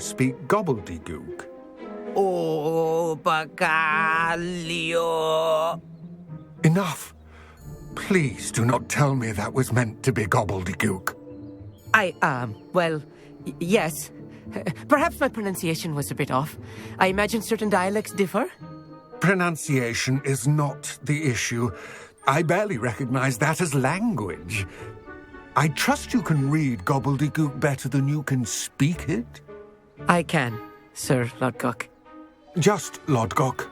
speak gobbledygook. Oh, bacalio. Enough. Please do not tell me that was meant to be gobbledygook. Yes. Perhaps my pronunciation was a bit off. I imagine certain dialects differ. Pronunciation is not the issue. I barely recognize that as language. I trust you can read gobbledygook better than you can speak it? I can, Sir Lodgok. Just Lodgok.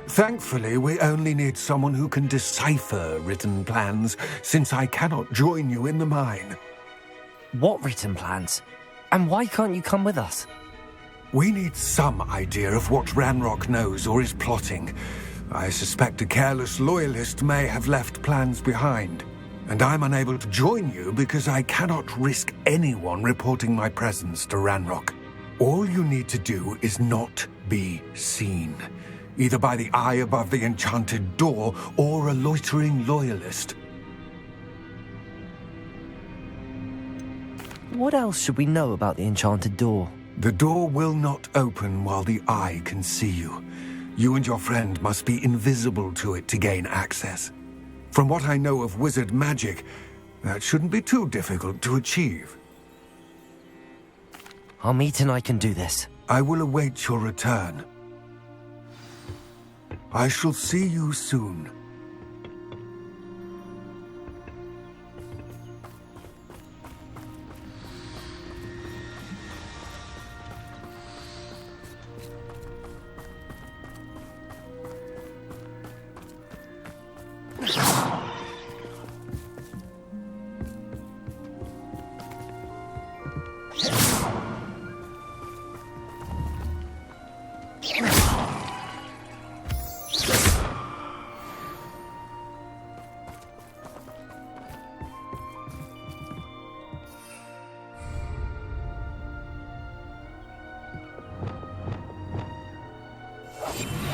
Thankfully, we only need someone who can decipher written plans, since I cannot join you in the mine. What written plans? And why can't you come with us? We need some idea of what Ranrock knows or is plotting. I suspect a careless loyalist may have left plans behind. And I'm unable to join you because I cannot risk anyone reporting my presence to Ranrock. All you need to do is not be seen, either by the eye above the enchanted door or a loitering loyalist. What else should we know about the enchanted door? The door will not open while the eye can see you. You and your friend must be invisible to it to gain access. From what I know of wizard magic, that shouldn't be too difficult to achieve. Our meet and I can do this. I will await your return. I shall see you soon.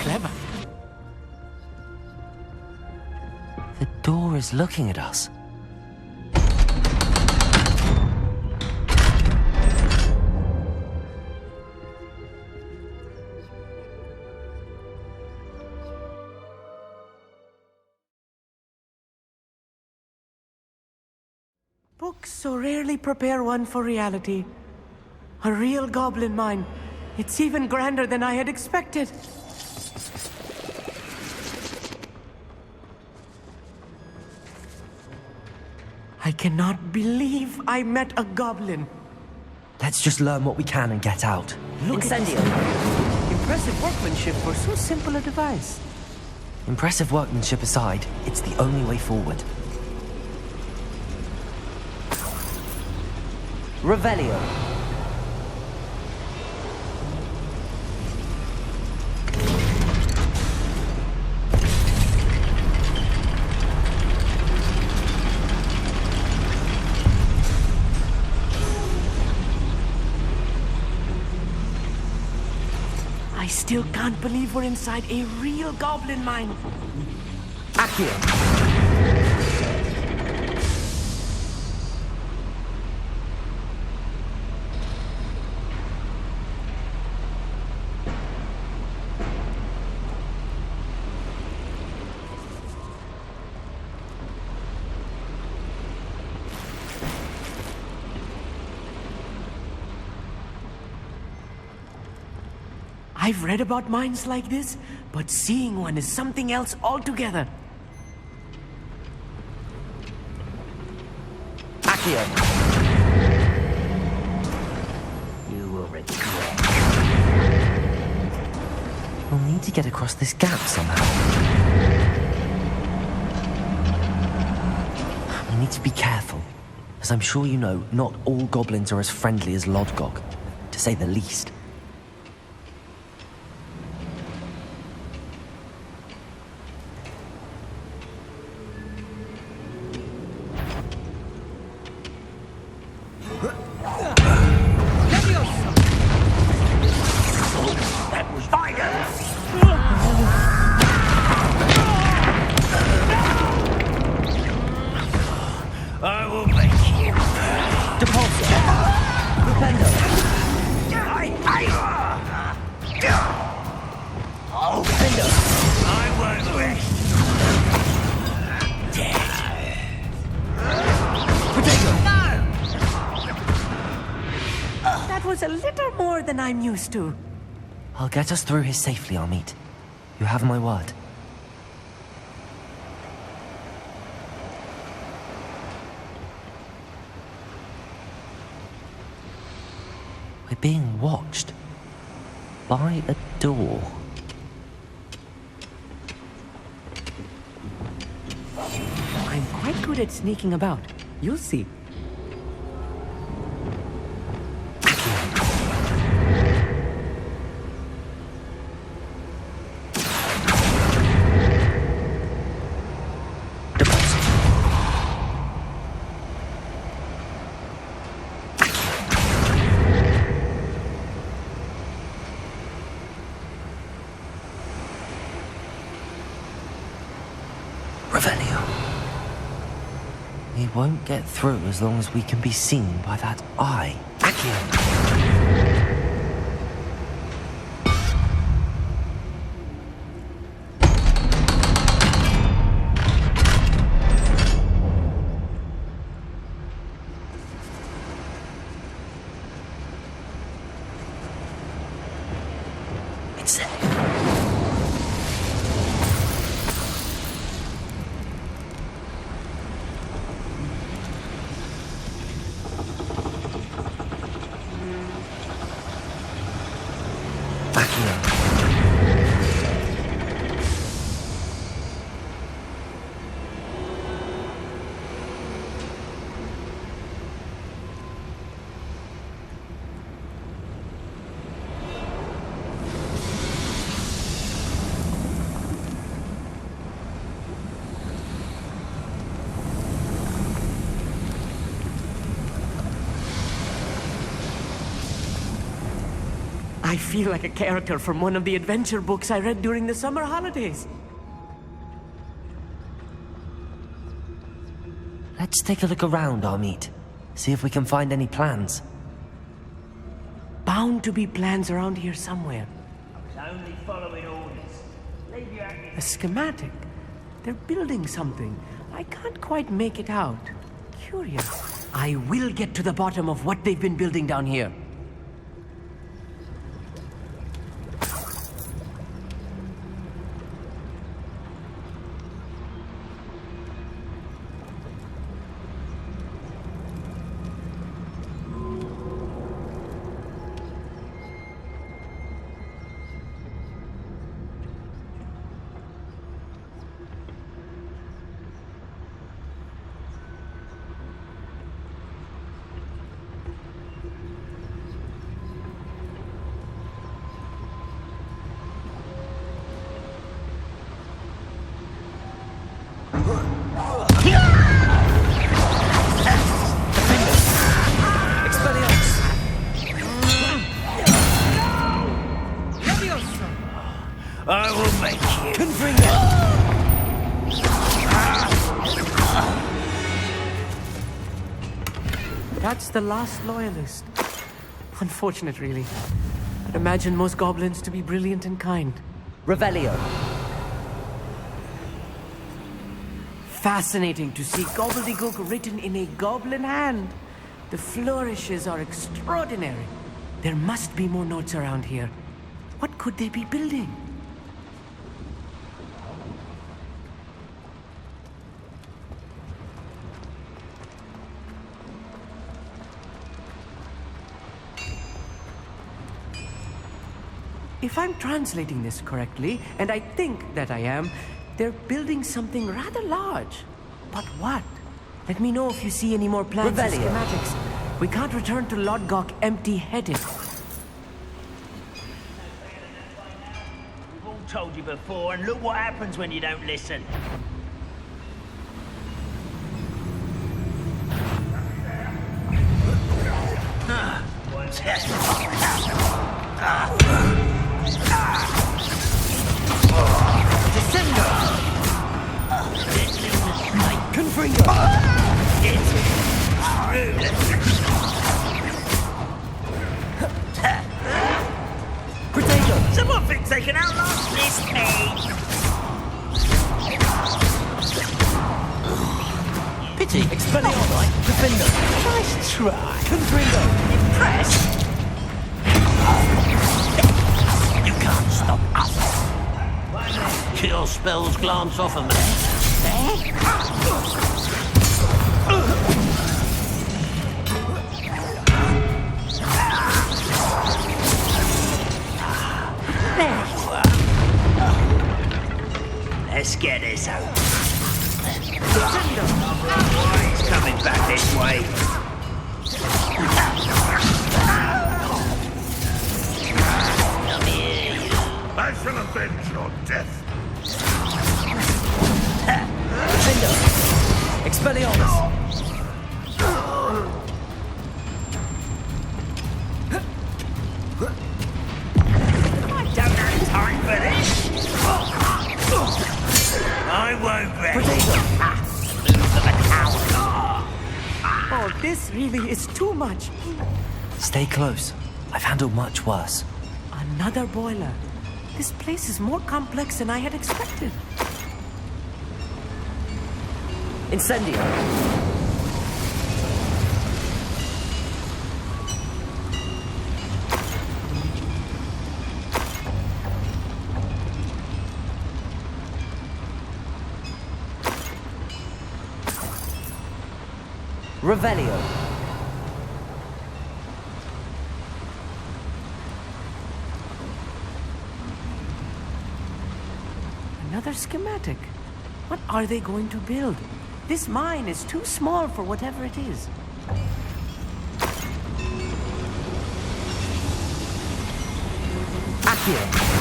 Clever. The door is looking at us. Books so rarely prepare one for reality. A real goblin mine. It's even grander than I had expected. I cannot believe I met a goblin. Let's just learn what we can and get out. Look at this. Impressive workmanship for so simple a device. Impressive workmanship aside, it's the only way forward. Revelio. I still can't believe we're inside a real goblin mine. Accio. I've read about mines like this, but seeing one is something else altogether. Accio. You will regret. We'll need to get across this gap somehow. We need to be careful. As I'm sure you know, not all goblins are as friendly as Lodgok, to say the least. I will make you. Depulso! Rependo! I was a little more than I'm used to. I'll get us through here safely, Amit. You have my word. We're being watched. By a door. I'm quite good at sneaking about. You'll see. We won't get through as long as we can be seen by that eye. It's safe. I feel like a character from one of the adventure books I read during the summer holidays. Let's take a look around, Amit. See if we can find any plans. Bound to be plans around here somewhere. I was only following orders. Leave your acting. A schematic. They're building something. I can't quite make it out. Curious. I will get to the bottom of what they've been building down here. I will make you. That's the last loyalist. Unfortunate, really. I'd imagine most goblins to be brilliant and kind. Revelio. Fascinating to see gobbledygook written in a goblin hand. The flourishes are extraordinary. There must be more notes around here. What could they be building? If I'm translating this correctly, and I think that I am, they're building something rather large. But what? Let me know if you see any more plans and schematics. We can't return to Lodgok empty-headed. We've all told you before, and look what happens when you don't listen. Someone thinks they can outlast this pain. Pity. Expelliarmus. Defender. Nice try. Confringo. Impressed? spells glance off of me. There you are. Let's get this out. He's coming back this way. Come here, you. I shall avenge your death. Expelliarmus! I don't have time for this. I won't rest. Potato! Move for the coward. Oh, this really is too much. Stay close. I've handled much worse. Another boiler. This place is more complex than I had expected. Incendio. Revelio. Another schematic. What are they going to build? This mine is too small for whatever it is. Accio.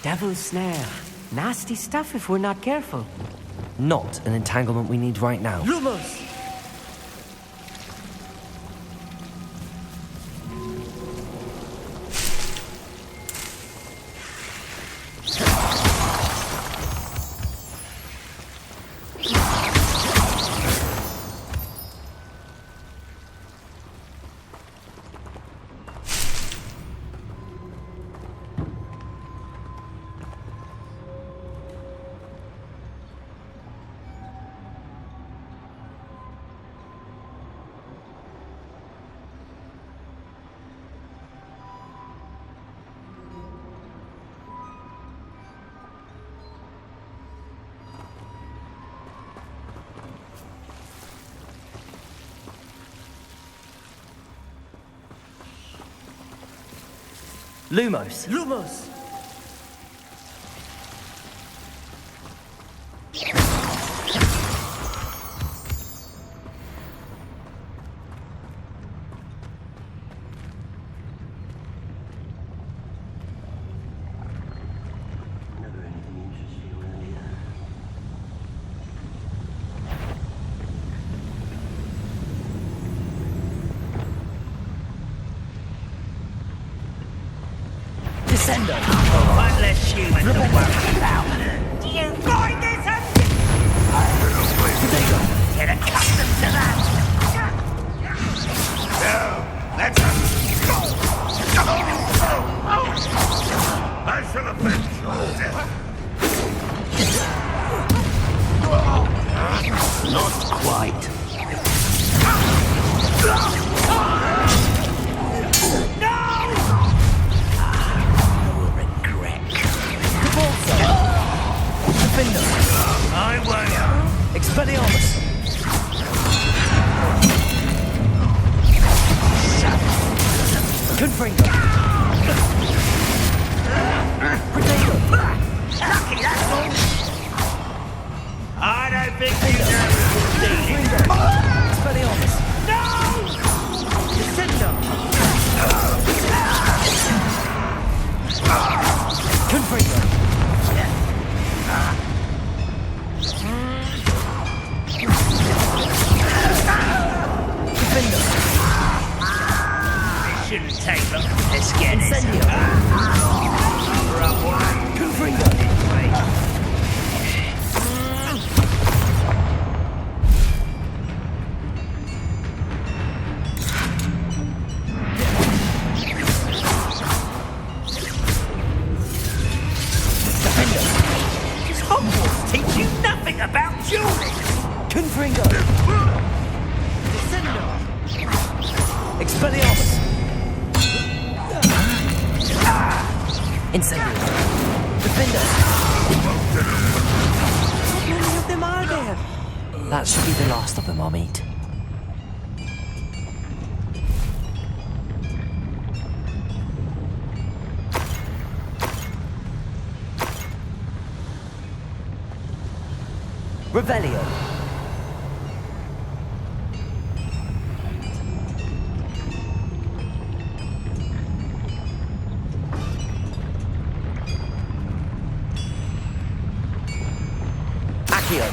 Devil's snare. Nasty stuff if we're not careful. Not an entanglement we need right now. Lumos! Lumos. Lumos! Descendo. One less human to worry about. Do you find this a... Get accustomed to that. Let's go! I shall avenge your death. Not quite. Defender! I won't. Expelliarmus! Confringo! Potato! Lucky, that's all. I don't think you know. Expelliarmus! No! Descendo! Confringo! Defender! It shouldn't take long. Let's get it. Incendio! Cover up one. Confringo! Does Hogwarts teach you nothing about dueling? Confringo! Descendo! Expelliarmus! Incendio. Defender! How many of them are there? That should be the last of them, I'll meet. Revelio. Accio.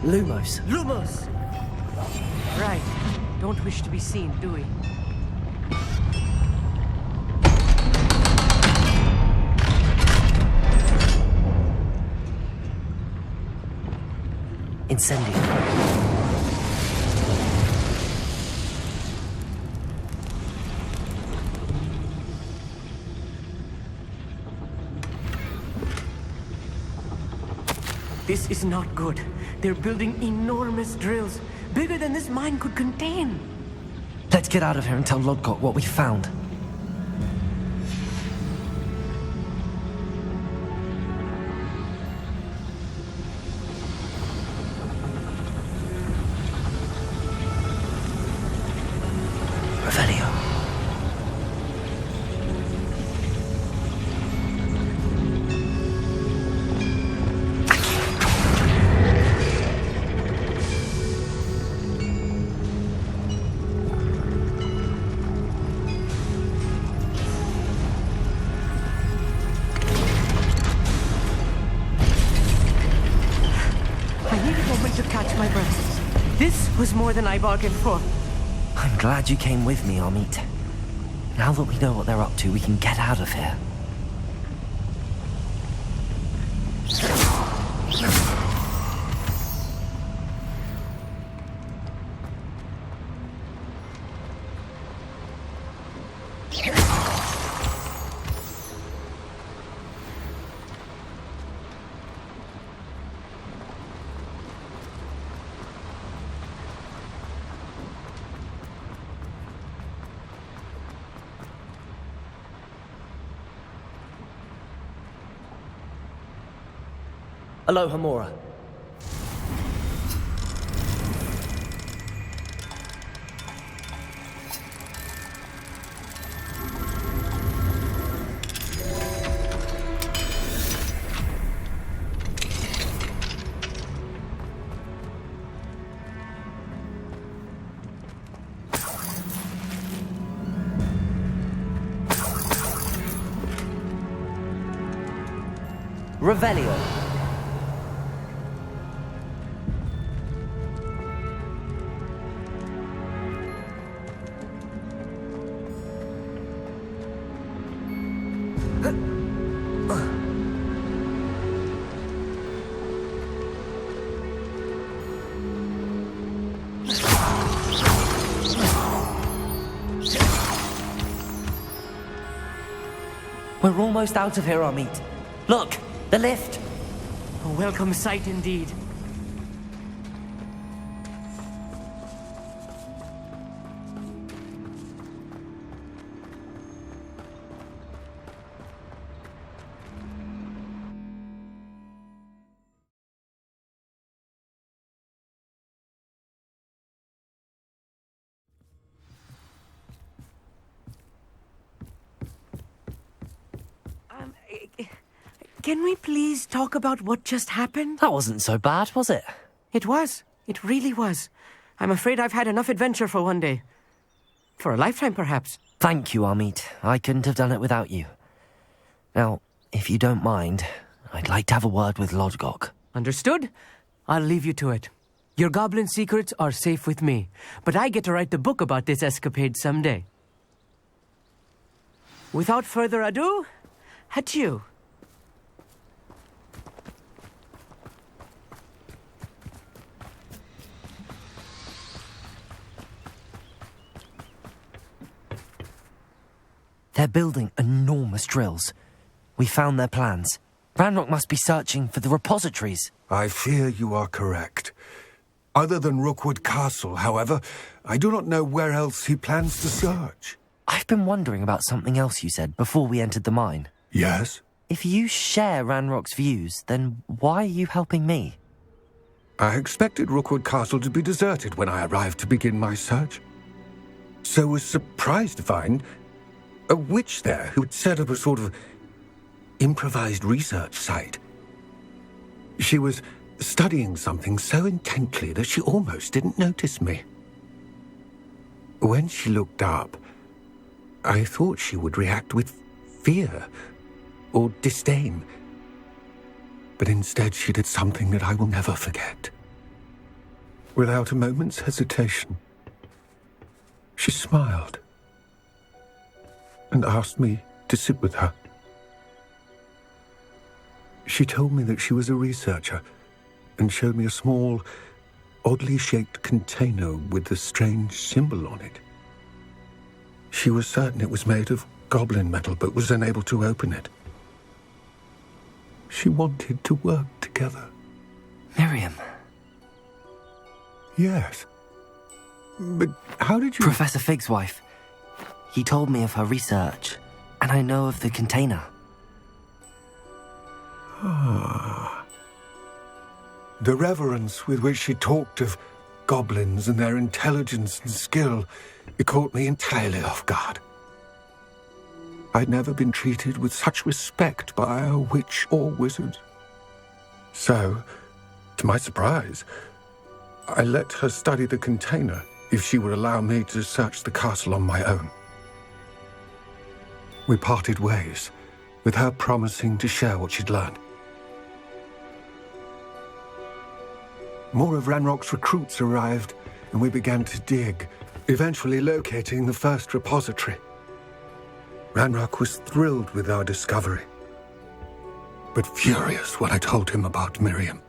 Lumos. Lumos! Right. Don't wish to be seen, do we? Incendio. This is not good. They're building enormous drills, bigger than this mine could contain. Let's get out of here and tell Lodgok what we found. Revelio. I need a moment to catch my breath. This was more than I bargained for. I'm glad you came with me, Amit. Now that we know what they're up to, we can get out of here. Aloha, Mora. Revelio. We're almost out of here, Amit. Look, the lift. A welcome sight indeed. Can we please talk about what just happened? That wasn't so bad, was it? It was. It really was. I'm afraid I've had enough adventure for one day. For a lifetime, perhaps. Thank you, Amit. I couldn't have done it without you. Now, if you don't mind, I'd like to have a word with Lodgok. Understood? I'll leave you to it. Your goblin secrets are safe with me, but I get to write the book about this escapade someday. Without further ado, adieu. They're building enormous drills. We found their plans. Ranrock must be searching for the repositories. I fear you are correct. Other than Rookwood Castle, however, I do not know where else he plans to search. I've been wondering about something else you said before we entered the mine. Yes? If you share Ranrock's views, then why are you helping me? I expected Rookwood Castle to be deserted when I arrived to begin my search. So was surprised to find a witch there who had set up a sort of improvised research site. She was studying something so intently that she almost didn't notice me. When she looked up, I thought she would react with fear or disdain. But instead she did something that I will never forget. Without a moment's hesitation, she smiled and asked me to sit with her. She told me that she was a researcher and showed me a small, oddly shaped container with a strange symbol on it. She was certain it was made of goblin metal, but was unable to open it. She wanted to work together. Miriam. Yes. But how did you... Professor Fig's wife. He told me of her research, and I know of the container. Ah. The reverence with which she talked of goblins and their intelligence and skill, it caught me entirely off guard. I'd never been treated with such respect by a witch or wizard. So, to my surprise, I let her study the container if she would allow me to search the castle on my own. We parted ways, with her promising to share what she'd learned. More of Ranrock's recruits arrived, and we began to dig, eventually locating the first repository. Ranrock was thrilled with our discovery, but furious when I told him about Miriam.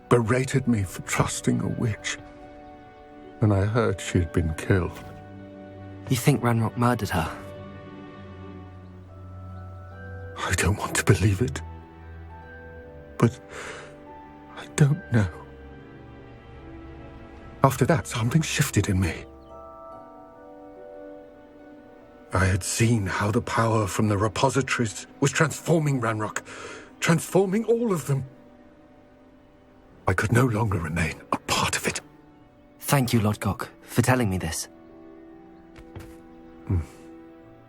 Berated me for trusting a witch when I heard she had been killed. You think Ranrock murdered her? I don't want to believe it, but I don't know. After that, something shifted in me. I had seen how the power from the repositories was transforming Ranrock, transforming all of them. I could no longer remain a part of it. Thank you, Lodgok, for telling me this.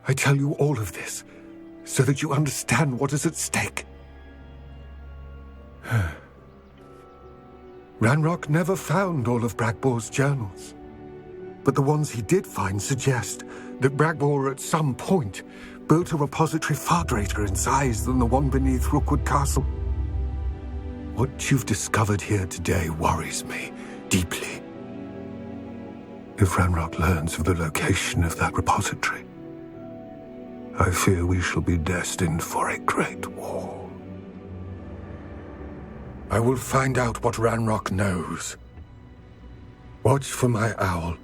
I tell you all of this so that you understand what is at stake. Ranrock never found all of Bragbor's journals, but the ones he did find suggest that Bragbor at some point built a repository far greater in size than the one beneath Rookwood Castle. What you've discovered here today worries me deeply. If Ranrock learns of the location of that repository, I fear we shall be destined for a great war. I will find out what Ranrock knows. Watch for my owl